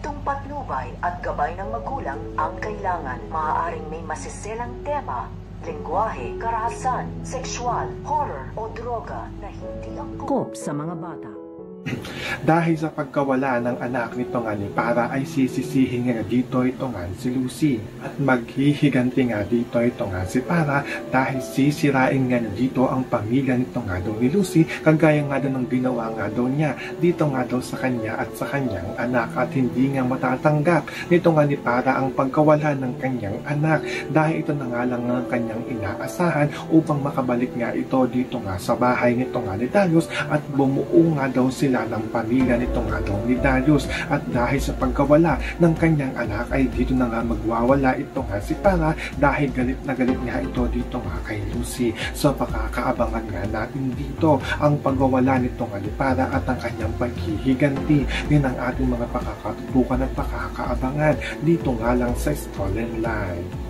Estriktong patnubay at gabay ng magulang ang kailangan. Maaaring may masiselang tema, lengguwahe, karahasan, sexual, horror o droga na hindi angkop sa mga bata. Dahil sa pagkawala ng anak nito nga ni Para ay sisisihin nga dito ito nga si Lucy at maghihiganti nga dito ito nga si Para dahil sisirain nga dito ang pamilya nito nga daw ni Lucy kagaya nga daw ng ginawa nga daw niya dito nga daw sa kanya at sa kanyang anak at hindi nga matatanggap nito nga ni Para ang pagkawala ng kanyang anak dahil ito na nga lang ang kanyang inaasahan upang makabalik nga ito dito nga sa bahay nito nga ni Darius at bumuo nga daw sila ng pamilya nito nga daw ni Darius at dahil sa pagkawala ng kanyang anak ay dito na nga magwawala ito nga si Para dahil galit na galit nga ito dito nga kay Lucy. So pakakaabangan nga natin dito ang pagwawala nito nga ni Para at ang kanyang paghihiganti din ang ating mga pakakatutukan at pakakaabangan dito nga lang sa Stolen Line.